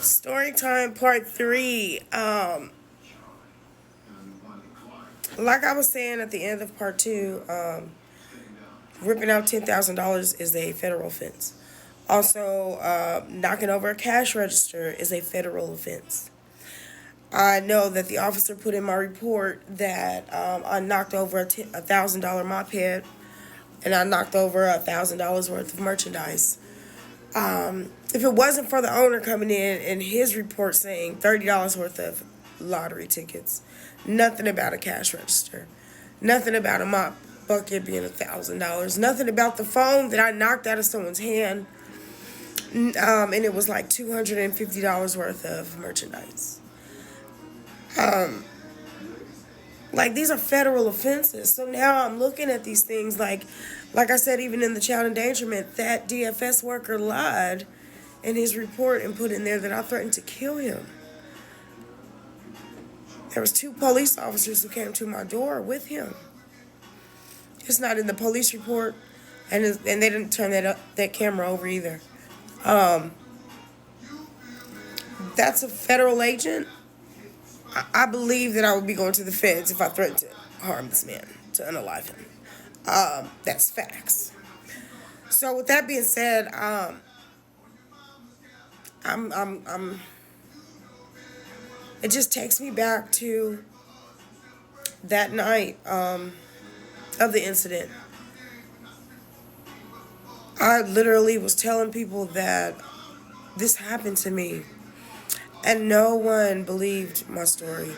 Story time part three. Like I was saying at the end of part two, ripping out $10,000 is a federal offense. Also, knocking over a cash register is a federal offense. I know that the officer put in my report that I knocked over $1,000 moped and I knocked over $1,000 worth of merchandise. If it wasn't for the owner coming in and his report saying $30 worth of lottery tickets, nothing about a cash register, nothing about a mop bucket being $1,000, nothing about the phone that I knocked out of someone's hand, and it was like $250 worth of merchandise. Like these are federal offenses. So now I'm looking at these things like I said, even in the child endangerment, that DFS worker lied in his report and put in there that I threatened to kill him. There was 2 police officers who came to my door with him. It's not in the police report, and they didn't turn that camera over either. That's a federal agent. I believe that I would be going to the feds if I threatened to harm this man, to unalive him. That's facts. So with that being said, I'm. It just takes me back to that night of the incident. I literally was telling people that this happened to me, and no one believed my story.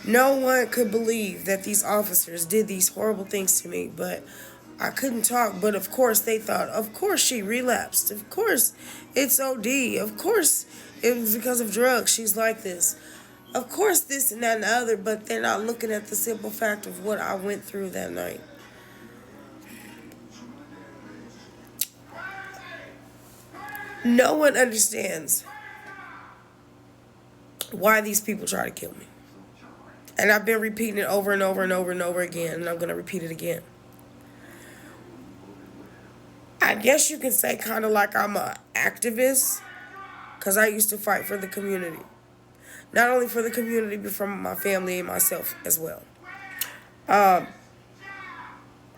No one could believe that these officers did these horrible things to me, but I couldn't talk. But of course, they thought, of course, she relapsed. Of course, it's OD. Of course, it was because of drugs. She's like this. Of course, this and that and the other, but they're not looking at the simple fact of what I went through that night. No one understands why these people try to kill me. And I've been repeating it over and over and over and over again, and I'm going to repeat it again. I guess you can say kind of like I'm an activist, because I used to fight for the community. Not only for the community, but for my family and myself as well. I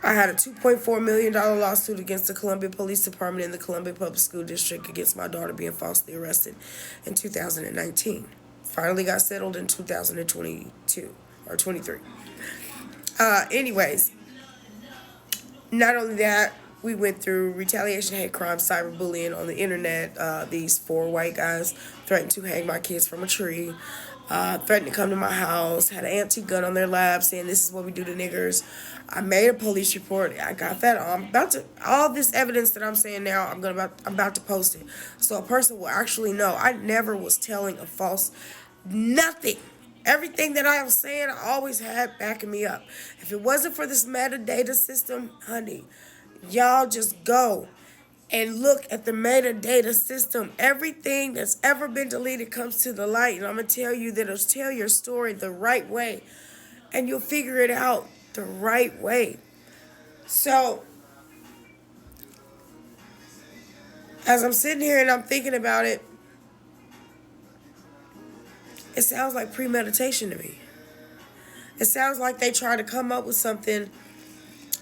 had a $2.4 million lawsuit against the Columbia Police Department and the Columbia Public School District against my daughter being falsely arrested in 2019. Finally got settled in 2022 or 23. Anyways, not only that, we went through retaliation, hate crime, cyberbullying on the internet. These 4 white guys threatened to hang my kids from a tree, threatened to come to my house, had an antique gun on their lap saying this is what we do to niggers. I made a police report. I got that. I'm about to, all this evidence that I'm saying now, I'm about to post it. So a person will actually know I never was telling a false nothing. Everything that I was saying, I always had backing me up. If it wasn't for this metadata system, honey, y'all just go and look at the metadata system. Everything that's ever been deleted comes to the light. And I'm going to tell you that it'll tell your story the right way. And you'll figure it out the right way. So, as I'm sitting here and I'm thinking about it, it sounds like premeditation to me. It sounds like they try to come up with something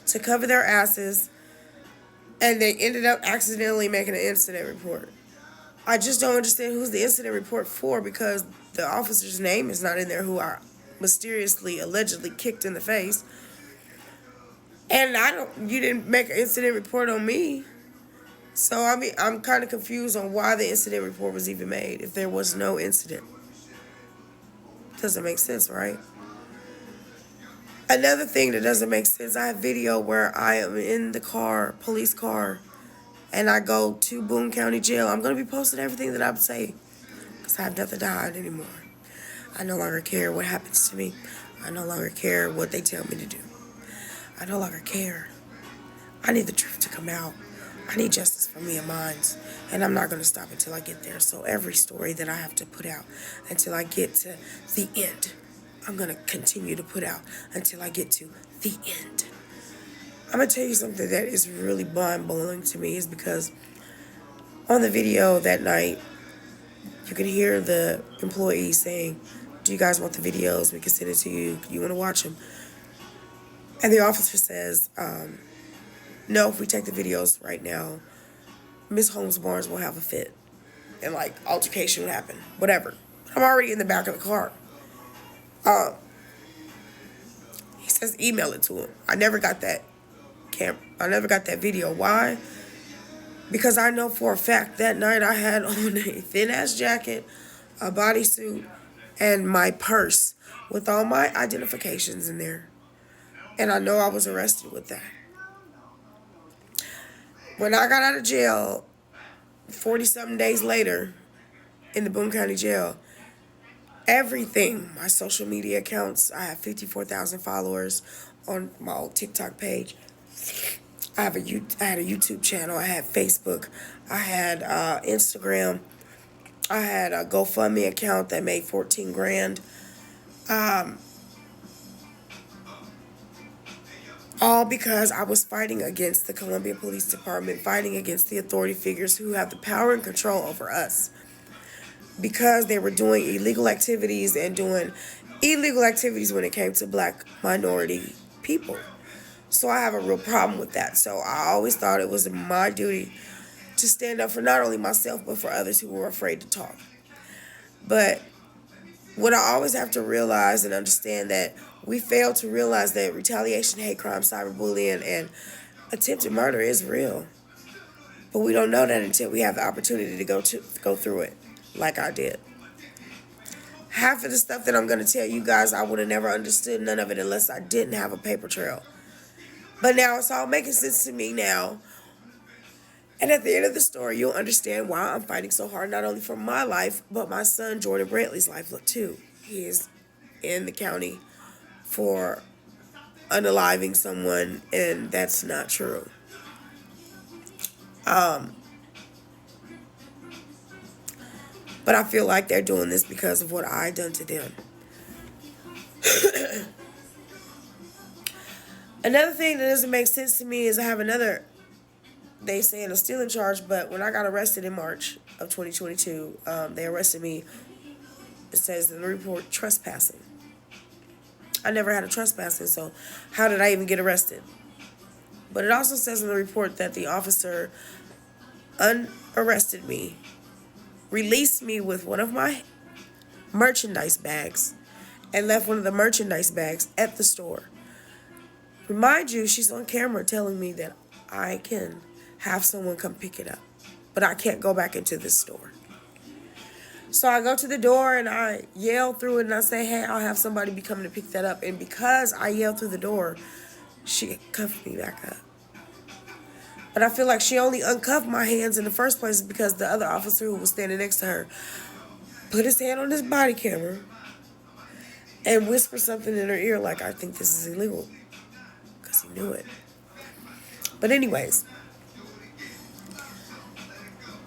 to cover their asses, and they ended up accidentally making an incident report. I just don't understand who's the incident report for, because the officer's name is not in there who I mysteriously, allegedly kicked in the face. And you didn't make an incident report on me. So, I mean, I'm kind of confused on why the incident report was even made if there was no incident. Doesn't make sense, right? Another thing that doesn't make sense, I have video where I am in the car, police car, and I go to Boone County Jail. I'm going to be posting everything that I'm saying, because I have nothing to hide anymore. I no longer care what happens to me. I no longer care what they tell me to do. I no longer care. I need the truth to come out. I need justice for me and mine, and I'm not going to stop until I get there. So every story that I have to put out until I get to the end, I'm going to continue to put out until I get to the end. I'm going to tell you something that is really mind-blowing to me, is because on the video that night, You can hear the employees saying, do you guys want the videos? We can send it to you. You want to watch them? And the officer says, no, if we take the videos right now, Miss Holmes Barnes will have a fit. And like altercation would happen. Whatever. I'm already in the back of the car. He says email it to him. I never got that I never got that video. Why? Because I know for a fact that night I had on a thin ass jacket, a bodysuit, and my purse with all my identifications in there. And I know I was arrested with that. When I got out of jail, 40-something days later, in the Boone County Jail, everything, my social media accounts, I have 54,000 followers on my old TikTok page. I had a YouTube channel. I had Facebook. I had Instagram. I had a GoFundMe account that made 14 grand. All because I was fighting against the Columbia Police Department, fighting against the authority figures who have the power and control over us. Because they were doing illegal activities and doing illegal activities when it came to black minority people. So I have a real problem with that. So I always thought it was my duty to stand up for not only myself, but for others who were afraid to talk. But what I always have to realize and understand that we fail to realize that retaliation, hate crime, cyberbullying, and attempted murder is real. But we don't know that until we have the opportunity to go through it, like I did. Half of the stuff that I'm going to tell you guys, I would have never understood none of it unless I didn't have a paper trail. But now it's all making sense to me now. And at the end of the story, you'll understand why I'm fighting so hard, not only for my life, but my son Jordan Brantley's life too. He is in the county for unaliving someone, and that's not true. But I feel like they're doing this because of what I done to them. Another thing that doesn't make sense to me is I have another, they saying a stealing charge, but when I got arrested in March of 2022, they arrested me. It says in the report, trespassing. I never had a trespassing, so how did I even get arrested? But it also says in the report that the officer unarrested me, released me with one of my merchandise bags, and left one of the merchandise bags at the store. Remind you, she's on camera telling me that I can have someone come pick it up, but I can't go back into this store. So I go to the door and I yell through it and I say, hey, I'll have somebody be coming to pick that up. And because I yelled through the door, she cuffed me back up. But I feel like she only uncuffed my hands in the first place because the other officer who was standing next to her put his hand on his body camera and whispered something in her ear like, I think this is illegal. Because he knew it. But anyways,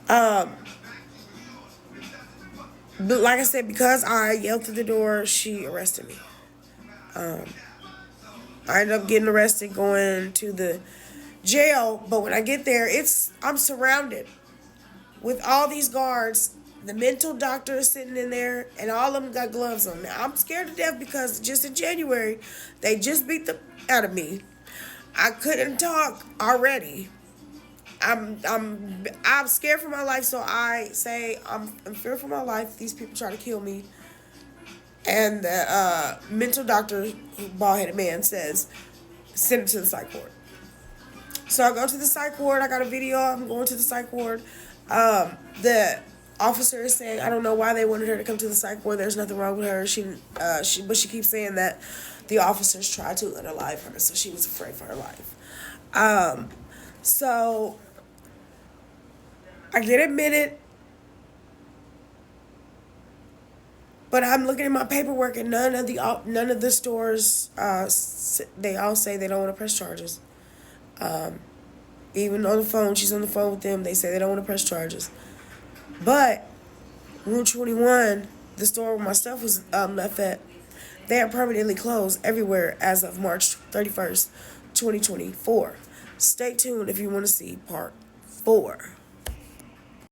but like I said, because I yelled through the door, she arrested me. I ended up getting arrested, going to the jail. But when I get there, I'm surrounded with all these guards. The mental doctor is sitting in there, and all of them got gloves on. Now, I'm scared to death because just in January, they just beat the out of me. I couldn't talk already. I'm scared for my life, so I say I'm fearful for my life. These people try to kill me. And the mental doctor, bald-headed man, says, send it to the psych ward. So I go to the psych ward. I got a video. I'm going to the psych ward. The officer is saying, I don't know why they wanted her to come to the psych ward. There's nothing wrong with her. But she keeps saying that the officers tried to unalive her, so she was afraid for her life. So I get admitted, but I'm looking at my paperwork, and none of the stores, they all say they don't want to press charges. Even on the phone, she's on the phone with them. They say they don't want to press charges. But Route 21, the store where my stuff was left at, they are permanently closed everywhere as of March 31st, 2024. Stay tuned if you want to see part 4.